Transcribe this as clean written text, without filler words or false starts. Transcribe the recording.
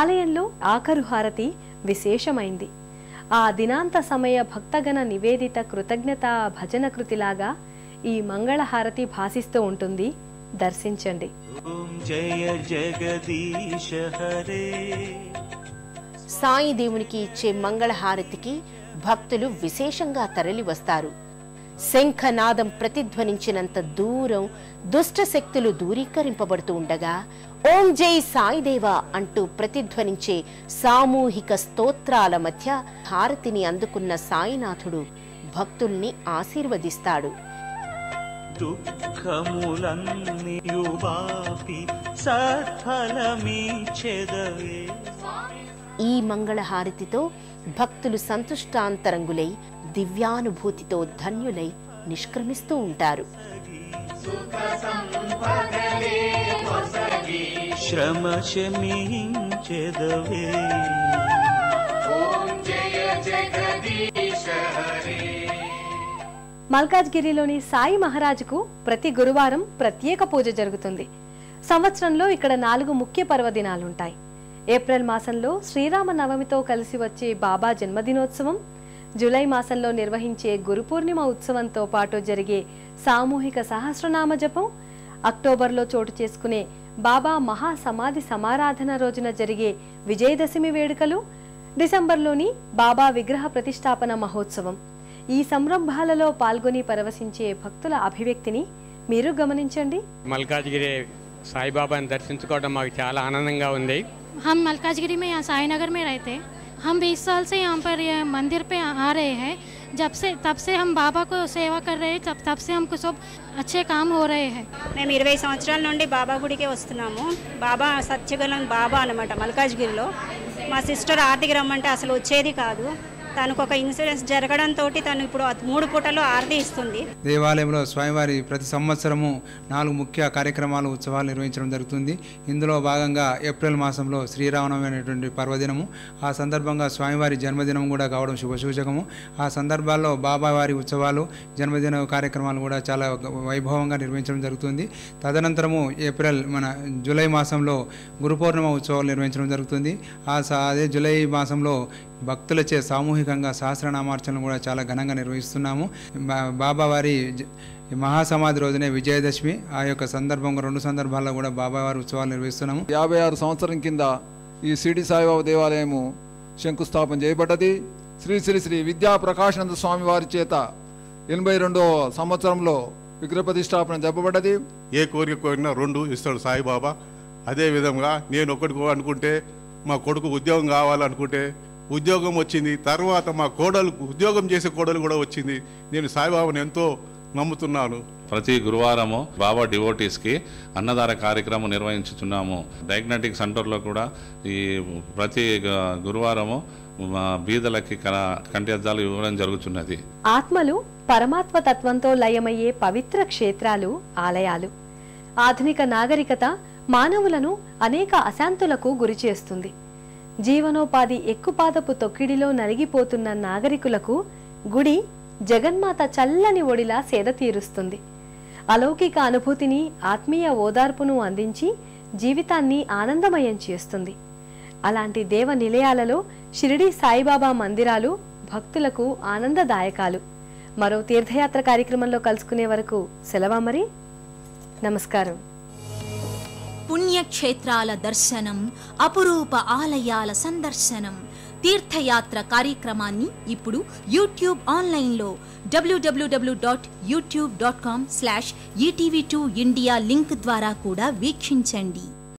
ఆలయంలో ఆఖరు హారతి విశేషమైంది. ఆ దినాంత సమయ భక్తగణ నివేదిత కృతజ్ఞత భజన కృతిలాగా ఈ మంగళహారతి భాసిస్తూ ఉంటుంది. దర్శించండి. జయ జగదీశ హరే. సాయి దేవునికి ఇచ్చే మంగళహారతికి భక్తులు విశేషంగా తరలి వస్తారు. శంఖనాదం ప్రతిధ్వనించినంత దూరం దుష్ట శక్తులు దూరీకరింపబడుతూ ఉండగా ఓం జై సాయిదేవా అంటూ ప్రతిధ్వనించే సామూహిక స్తోత్రాల మధ్య హారతిని అందుకున్న సాయినాథుడు భక్తుల్ని ఆశీర్వదిస్తాడు. ఈ మంగళహారతితో భక్తులు సంతుష్టాంతరంగులై దివ్యానుభూతితో ధన్యులై నిష్క్రమిస్తూ ఉంటారు. మల్కాజ్గిరిలోని సాయి మహారాజుకు ప్రతి గురువారం ప్రత్యేక పూజ జరుగుతుంది. సంవత్సరంలో ఇక్కడ 4 ముఖ్య పర్వదినాలుంటాయి. ఏప్రిల్ మాసంలో శ్రీరామనవమితో కలిసి వచ్చే బాబా జన్మదినోత్సవం, జూలై మాసంలో నిర్వహించే గురు పూర్ణిమ ఉత్సవంతో పాటు జరిగే సామూహిక సహస్రనామ జపం, అక్టోబర్లో చోటు చేసుకునే బాబా మహాసమాధి సమారాధన రోజున జరిగే విజయదశమి వేడుకలు, డిసెంబర్లోని బాబా విగ్రహ ప్రతిష్టాపన మహోత్సవం. ఈ సంరంభాలలో పాల్గొని పరవశించే భక్తుల అభివ్యక్తిని మీరు గమనించండి. మల్కాజ్గిరి సాయిబాబాని దర్శించుకోవడం మాకు చాలా ఆనందంగా ఉంది. हम मलकाजगिरी में यहाँ साई नगर में रहते हैं. हम 20 साल से यहाँ पर ये मंदिर पे आ रहे हैं. तब से हम बाबा को सेवा कर रहे हैं. तब से हमको सब अच्छे काम हो रहे हैं. మేము 20 సంవత్సరాల నుండి బాబా గుడికి వస్తున్నాము. బాబా సత్యగలం బాబా అన్నమాట మల్కాజ్గిరిలో. మా సిస్టర్ ఆర్తికి రమ్మంటే అసలు వచ్చేది కాదు. తనకు ఒక ఇన్సూరెన్స్ జరగడంతో తను ఇప్పుడు 3 పూటలు ఆర్తి ఇస్తుంది. దేవాలయంలో స్వామివారి ప్రతి సంవత్సరము 4 ముఖ్య కార్యక్రమాలు ఉత్సవాలు నిర్వహించడం జరుగుతుంది. ఇందులో భాగంగా ఏప్రిల్ మాసంలో శ్రీరామనవమి అనేటువంటి పర్వదినము, ఆ సందర్భంగా స్వామివారి జన్మదినం కూడా కావడం శుభసూచకము. ఆ సందర్భాల్లో బాబావారి ఉత్సవాలు, జన్మదిన కార్యక్రమాలు కూడా చాలా వైభవంగా నిర్వహించడం జరుగుతుంది. తదనంతరము జూలై మాసంలో గురు పౌర్ణిమ ఉత్సవాలు నిర్వహించడం జరుగుతుంది. అదే జూలై మాసంలో భక్తులచే సామూహికంగా సహస్రనామార్చనలు కూడా చాలా ఘనంగా నిర్వహిస్తున్నాము. బాబావారి మహాసమాధి రోజునే విజయదశమి. ఆ యొక్క సందర్భంగా 2 సందర్భాల్లో కూడా బాబావారి ఉత్సవాలు నిర్వహిస్తున్నాము. 56 సంవత్సరం కింద ఈ షిరిడి సాయిబాబా దేవాలయము శంకుస్థాపన చేయబడ్డది. శ్రీ శ్రీ శ్రీ విద్యా ప్రకాశానంద స్వామి వారి చేత 82వ సంవత్సరంలో విగ్రహ ప్రతిష్టాపన జరపబడ్డది. ఏ కోరిక కోరినా 2 ఇస్తాడు సాయిబాబా. అదేవిధంగా నేను ఒకటి అనుకుంటే మా కొడుకు ఉద్యోగం కావాలనుకుంటే ఉద్యోగం వచ్చింది. తర్వాత మా కోడలు ఉద్యోగం చేసే కోడలు కూడా వచ్చింది. నేను సాయిబాబాను ఎంతో నమ్ముతున్నాను. ప్రతి గురువారము బాబా డివోటీస్కి అన్నదాన కార్యక్రమం నిర్వహించుతున్నాము. డయాగ్నోస్టిక్ సెంటర్లో కూడా ఈ ప్రతి గురువారము బీదలకి కంటి అద్దాలు ఇవ్వడం జరుగుతున్నది. ఆత్మలు పరమాత్మ తత్వంతో లయమయ్యే పవిత్ర క్షేత్రాలు, ఆలయాలు. ఆధునిక నాగరికత మానవులను అనేక అశాంతులకు గురి చేస్తుంది. జీవనోపాధి ఎక్కుపాదపు తొక్కిడిలో నలిగిపోతున్న నాగరికులకు గుడి జగన్మాత చల్లని ఒడిలా సేద తీరుస్తుంది. అలౌకిక అనుభూతిని, ఆత్మీయ ఓదార్పును అందించి జీవితాన్ని ఆనందమయం చేస్తుంది. అలాంటి దేవ నిలయాలలో షిరిడి సాయిబాబా మందిరాలు భక్తులకు ఆనందదాయకాలు. మరో తీర్థయాత్ర కార్యక్రమంలో కలుసుకునే వరకు సెలవా మరి. నమస్కారం. పుణ్యక్షేత్రాల దర్శనం, అపురూప ఆలయాల సందర్శనం, తీర్థయాత్ర కార్యక్రమాన్ని ఇప్పుడు యూట్యూబ్ ఆన్లైన్లో www.youtube.com/etv2india లింక్ ద్వారా కూడా వీక్షించండి.